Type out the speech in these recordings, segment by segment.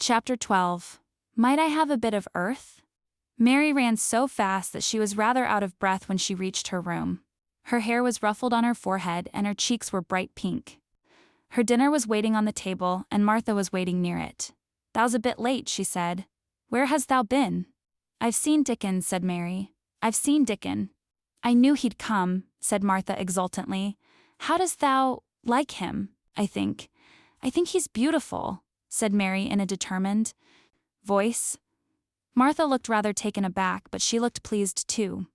Chapter 12. Might I have a bit of earth? Mary ran so fast that she was rather out of breath when she reached her room. Her hair was ruffled on her forehead and her cheeks were bright pink. Her dinner was waiting on the table and Martha was waiting near it. "Thou's a bit late," she said. "Where has thou been?" "I've seen Dickon," said Mary. "I've seen Dickon." "I knew he'd come," said Martha exultantly. "How dost thou like him, I think he's beautiful," said Mary in a determined voice. Martha looked rather taken aback, but she looked pleased too.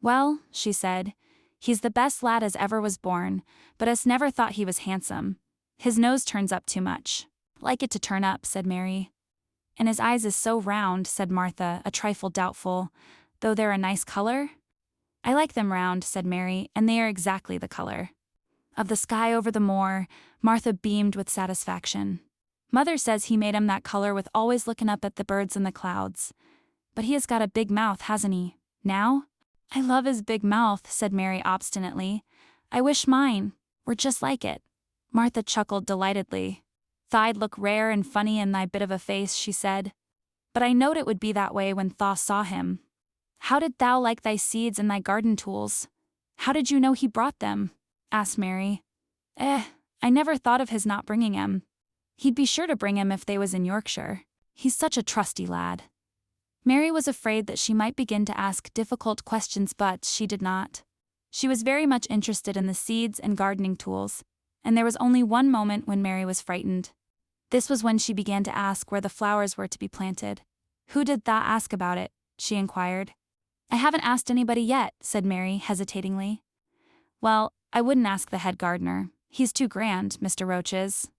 "Well," she said, "he's the best lad as ever was born, but us never thought he was handsome. His nose turns up too much." "Like it to turn up," said Mary. "And his eyes is so round," said Martha, a trifle doubtful, "though they're a nice color." "I like them round," said Mary, "and they are exactly the color of the sky over the moor." Martha beamed with satisfaction. "Mother says he made 'em that color with always looking up at the birds and the clouds. But he has got a big mouth, hasn't he, now?" "I love his big mouth," said Mary obstinately. "I wish mine were just like it." Martha chuckled delightedly. "Tha'd look rare and funny in thy bit of a face," she said. "But I knowed it would be that way when tha saw him. How did thou like thy seeds and thy garden tools?" "How did you know he brought them?" asked Mary. I never thought of his not bringing 'em. He'd be sure to bring 'em if they was in Yorkshire. He's such a trusty lad." Mary was afraid that she might begin to ask difficult questions, but she did not. She was very much interested in the seeds and gardening tools, and there was only one moment when Mary was frightened. This was when she began to ask where the flowers were to be planted. "Who did tha ask about it?" she inquired. "I haven't asked anybody yet," said Mary hesitatingly. "Well, I wouldn't ask the head gardener. He's too grand, Mr. Roach is."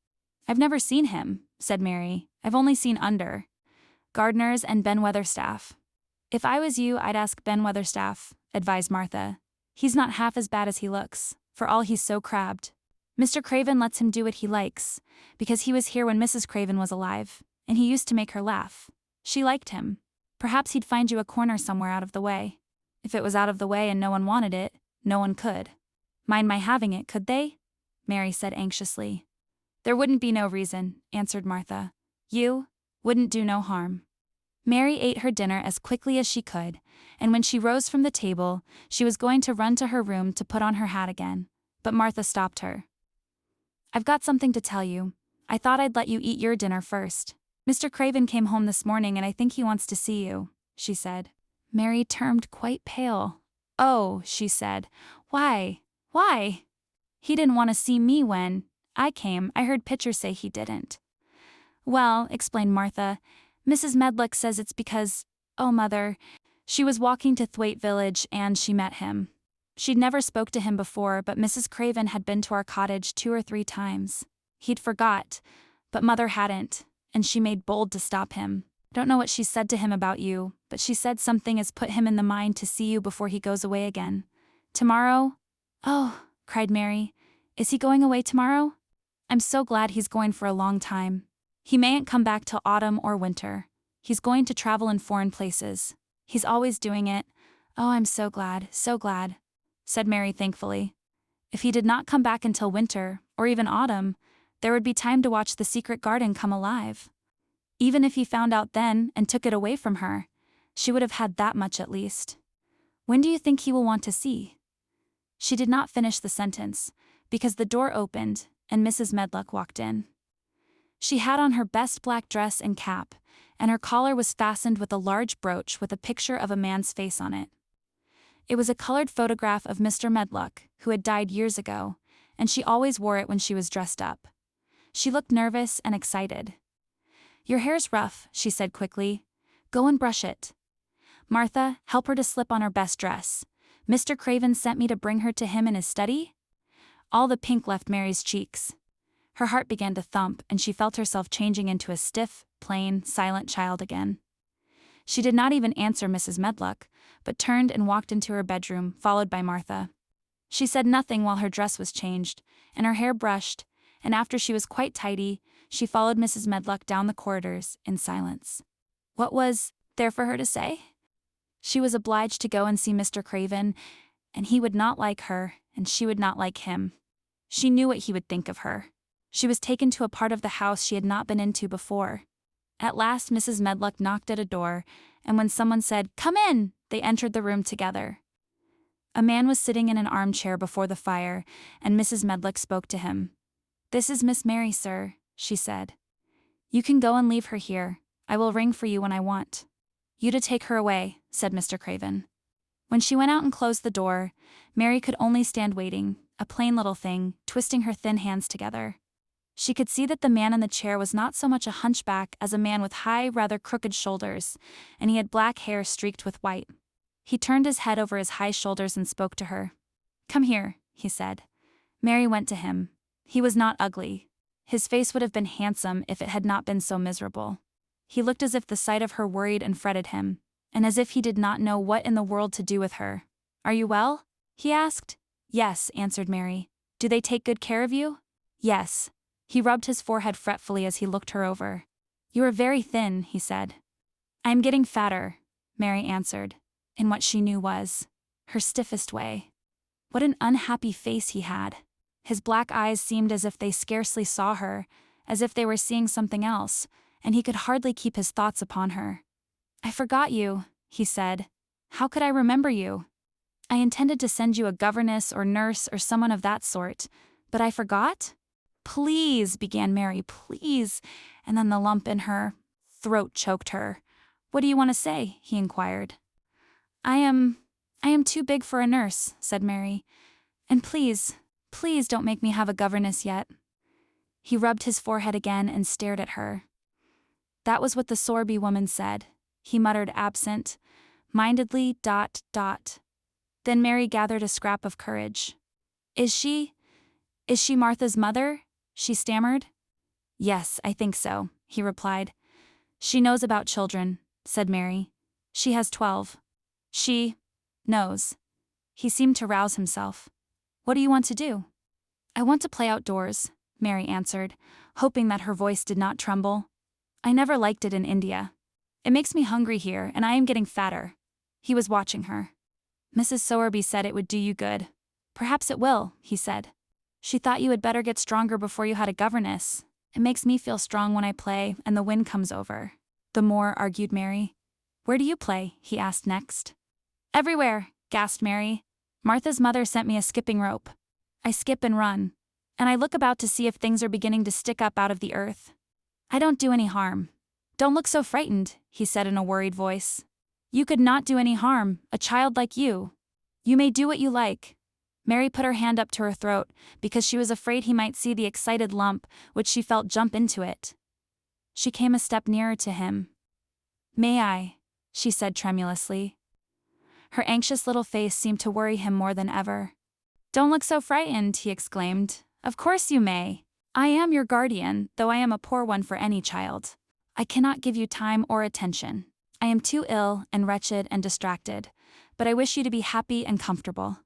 "I've never seen him," said Mary. "I've only seen under gardeners and Ben Weatherstaff." "If I was you, I'd ask Ben Weatherstaff," advised Martha. "He's not half as bad as he looks, for all he's so crabbed. Mr. Craven lets him do what he likes, because he was here when Mrs. Craven was alive, and he used to make her laugh. She liked him. Perhaps he'd find you a corner somewhere out of the way. If it was out of the way and no one wanted it, no one could mind my having it, could they?" Mary said anxiously. "There wouldn't be no reason," answered Martha. "You wouldn't do no harm." Mary ate her dinner as quickly as she could, and when she rose from the table, she was going to run to her room to put on her hat again, but Martha stopped her. "I've got something to tell you. I thought I'd let you eat your dinner first. Mr. Craven came home this morning and I think he wants to see you," she said. Mary turned quite pale. "Oh," she said. Why? He didn't want to see me when I came. I heard Pitcher say he didn't." "Well," explained Martha, "Mrs. Medlock says it's because, oh mother, she was walking to Thwaite Village and she met him. She'd never spoke to him before, but Mrs. Craven had been to our cottage 2 or 3 times. He'd forgot, but mother hadn't, and she made bold to stop him. Don't know what she said to him about you, but she said something as put him in the mind to see you before he goes away again. Tomorrow?" "Oh," cried Mary. "Is he going away tomorrow? I'm so glad he's going for a long time. He mayn't come back till autumn or winter. He's going to travel in foreign places. He's always doing it. Oh, I'm so glad," said Mary thankfully. If he did not come back until winter, or even autumn, there would be time to watch the secret garden come alive. Even if he found out then and took it away from her, she would have had that much at least. "When do you think he will want to see?" She did not finish the sentence, because the door opened, and Mrs. Medlock walked in. She had on her best black dress and cap, and her collar was fastened with a large brooch with a picture of a man's face on it. It was a colored photograph of Mr. Medlock, who had died years ago, and she always wore it when she was dressed up. She looked nervous and excited. "Your hair's rough," she said quickly. "Go and brush it. Martha, help her to slip on her best dress. Mr. Craven sent me to bring her to him in his study?" All the pink left Mary's cheeks. Her heart began to thump, and she felt herself changing into a stiff, plain, silent child again. She did not even answer Mrs. Medlock, but turned and walked into her bedroom, followed by Martha. She said nothing while her dress was changed, and her hair brushed, and after she was quite tidy, she followed Mrs. Medlock down the corridors in silence. What was there for her to say? She was obliged to go and see Mr. Craven, and he would not like her, and she would not like him. She knew what he would think of her. She was taken to a part of the house she had not been into before. At last Mrs. Medlock knocked at a door, and when someone said, "Come in," they entered the room together. A man was sitting in an armchair before the fire, and Mrs. Medlock spoke to him. "This is Miss Mary, sir," she said. "You can go and leave her here. I will ring for you when I want." "You to take her away," said Mr. Craven. When she went out and closed the door, Mary could only stand waiting, a plain little thing, twisting her thin hands together. She could see that the man in the chair was not so much a hunchback as a man with high, rather crooked shoulders, and he had black hair streaked with white. He turned his head over his high shoulders and spoke to her. "Come here," he said. Mary went to him. He was not ugly. His face would have been handsome if it had not been so miserable. He looked as if the sight of her worried and fretted him, and as if he did not know what in the world to do with her. "Are you well?" he asked. "Yes," answered Mary. "Do they take good care of you?" "Yes." He rubbed his forehead fretfully as he looked her over. "You are very thin," he said. "I am getting fatter," Mary answered, in what she knew was her stiffest way. What an unhappy face he had. His black eyes seemed as if they scarcely saw her, as if they were seeing something else, and he could hardly keep his thoughts upon her. "I forgot you," he said. "How could I remember you? I intended to send you a governess or nurse or someone of that sort, but I forgot?" "Please," began Mary, "please," and then the lump in her throat choked her. "What do you want to say?" he inquired. I am too big for a nurse," said Mary. "And please don't make me have a governess yet." He rubbed his forehead again and stared at her. That was what the Sorby woman said. He muttered absent-mindedly. Then Mary gathered a scrap of courage. Is she Martha's mother?" she stammered. "Yes, I think so," he replied. "She knows about children," said Mary. "She has 12. She knows." He seemed to rouse himself. "What do you want to do?" "I want to play outdoors," Mary answered, hoping that her voice did not tremble. "I never liked it in India. It makes me hungry here, and I am getting fatter." He was watching her. "Mrs. Sowerby said it would do you good." "Perhaps it will," he said. "She thought you had better get stronger before you had a governess. It makes me feel strong when I play and the wind comes over." "The more," argued Mary. "Where do you play?" he asked next. "Everywhere," gasped Mary. "Martha's mother sent me a skipping rope. I skip and run, and I look about to see if things are beginning to stick up out of the earth. I don't do any harm." "Don't look so frightened," he said in a worried voice. "You could not do any harm, a child like you. You may do what you like." Mary put her hand up to her throat, because she was afraid he might see the excited lump, which she felt jump into it. She came a step nearer to him. "May I?" she said tremulously. Her anxious little face seemed to worry him more than ever. "Don't look so frightened," he exclaimed. "Of course you may. I am your guardian, though I am a poor one for any child. I cannot give you time or attention. I am too ill and wretched and distracted, but I wish you to be happy and comfortable.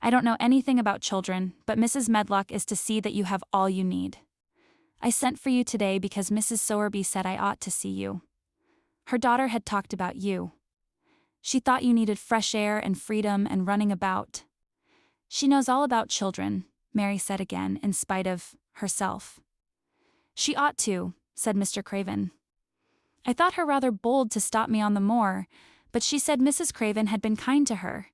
I don't know anything about children, but Mrs. Medlock is to see that you have all you need. I sent for you today because Mrs. Sowerby said I ought to see you. Her daughter had talked about you. She thought you needed fresh air and freedom and running about. She knows all about children," Mary said again, in spite of herself. "She ought to," said Mr. Craven. "I thought her rather bold to stop me on the moor, but she said Mrs. Craven had been kind to her.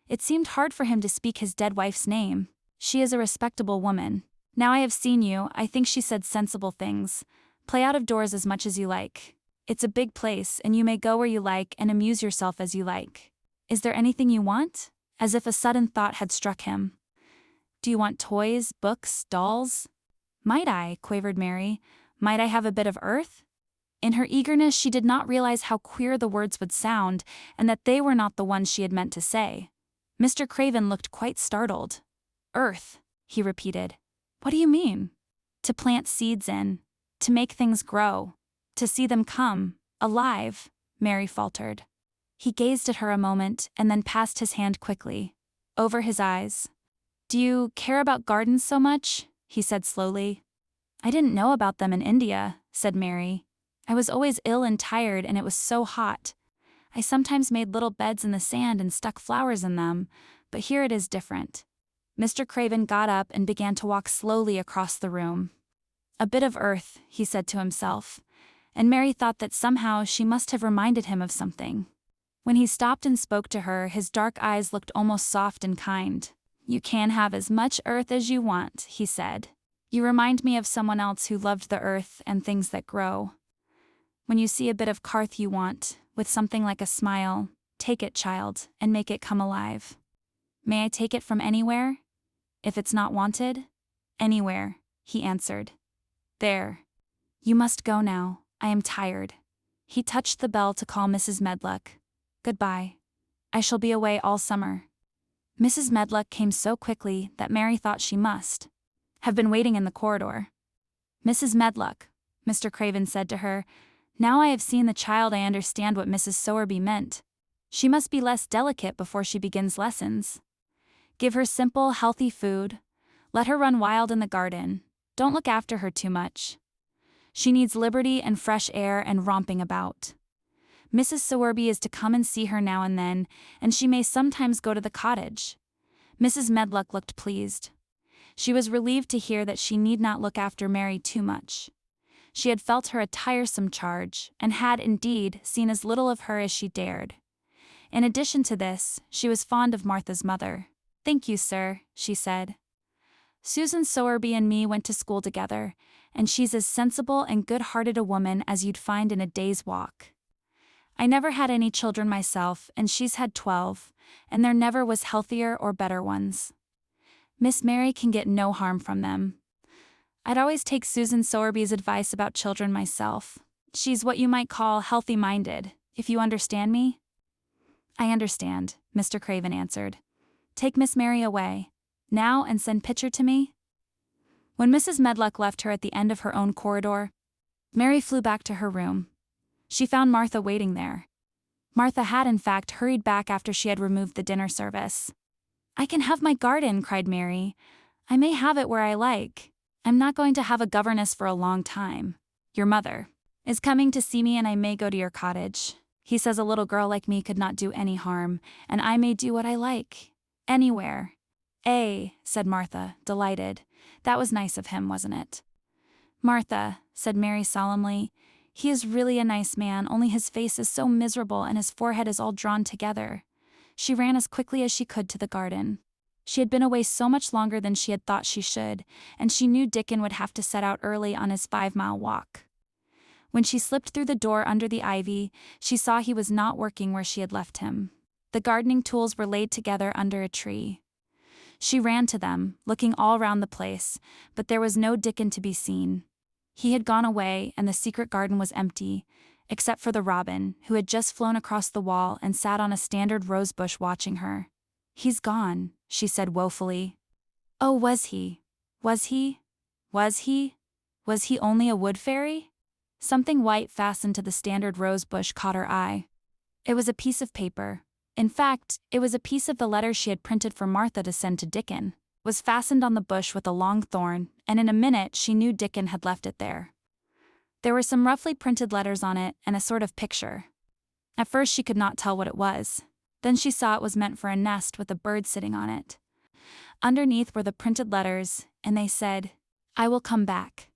It seemed hard for him to speak his dead wife's name. She is a respectable woman. Now I have seen you, I think she said sensible things. Play out of doors as much as you like. It's a big place, and you may go where you like and amuse yourself as you like. Is there anything you want?" As if a sudden thought had struck him. "Do you want toys, books, dolls?" "Might I?" quavered Mary. "Might I have a bit of earth?" In her eagerness she did not realize how queer the words would sound, and that they were not the ones she had meant to say. Mr. Craven looked quite startled. "Earth," he repeated. "What do you mean?" "To plant seeds in. To make things grow. To see them come, alive," Mary faltered. He gazed at her a moment and then passed his hand quickly over his eyes. "Do you care about gardens so much?" he said slowly. "I didn't know about them in India," said Mary. "I was always ill and tired, and it was so hot. I sometimes made little beds in the sand and stuck flowers in them, but here it is different." Mr. Craven got up and began to walk slowly across the room. "A bit of earth," he said to himself, and Mary thought that somehow she must have reminded him of something. When he stopped and spoke to her, his dark eyes looked almost soft and kind. "You can have as much earth as you want," he said. "You remind me of someone else who loved the earth and things that grow. When you see a bit of Carth you want, with something like a smile, take it, child, and make it come alive." "May I take it from anywhere? If it's not wanted?" "Anywhere," he answered. "There. You must go now. I am tired." He touched the bell to call Mrs. Medlock. "Goodbye. I shall be away all summer." Mrs. Medlock came so quickly that Mary thought she must have been waiting in the corridor. "Mrs. Medlock," Mr. Craven said to her, "now I have seen the child I understand what Mrs. Sowerby meant. She must be less delicate before she begins lessons. Give her simple, healthy food. Let her run wild in the garden. Don't look after her too much. She needs liberty and fresh air and romping about. Mrs. Sowerby is to come and see her now and then, and she may sometimes go to the cottage." Mrs. Medlock looked pleased. She was relieved to hear that she need not look after Mary too much. She had felt her a tiresome charge, and had, indeed, seen as little of her as she dared. In addition to this, she was fond of Martha's mother. "Thank you, sir," she said. "Susan Sowerby and me went to school together, and she's as sensible and good-hearted a woman as you'd find in a day's walk. I never had any children myself, and she's had 12, and there never was healthier or better ones. Miss Mary can get no harm from them. I'd always take Susan Sowerby's advice about children myself. She's what you might call healthy-minded, if you understand me?" "I understand," Mr. Craven answered. "Take Miss Mary away now and send Pitcher to me." When Mrs. Medlock left her at the end of her own corridor, Mary flew back to her room. She found Martha waiting there. Martha had in fact hurried back after she had removed the dinner service. "I can have my garden," cried Mary. "I may have it where I like. I'm not going to have a governess for a long time. Your mother is coming to see me and I may go to your cottage. He says a little girl like me could not do any harm, and I may do what I like. Anywhere." Said Martha, delighted. "That was nice of him, wasn't it?" "Martha," said Mary solemnly, "he is really a nice man, only his face is so miserable and his forehead is all drawn together." She ran as quickly as she could to the garden. She had been away so much longer than she had thought she should, and she knew Dickon would have to set out early on his 5-mile walk. When she slipped through the door under the ivy, she saw he was not working where she had left him. The gardening tools were laid together under a tree. She ran to them, looking all round the place, but there was no Dickon to be seen. He had gone away, and the secret garden was empty, except for the robin, who had just flown across the wall and sat on a standard rosebush watching her. "He's gone," she said woefully. "Oh, was he? Was he? Was he? Was he only a wood fairy?" Something white fastened to the standard rosebush caught her eye. It was a piece of paper. In fact, it was a piece of the letter she had printed for Martha to send to Dickon. It was fastened on the bush with a long thorn, and in a minute she knew Dickon had left it there. There were some roughly printed letters on it and a sort of picture. At first she could not tell what it was. Then she saw it was meant for a nest with a bird sitting on it. Underneath were the printed letters, and they said, "I will come back."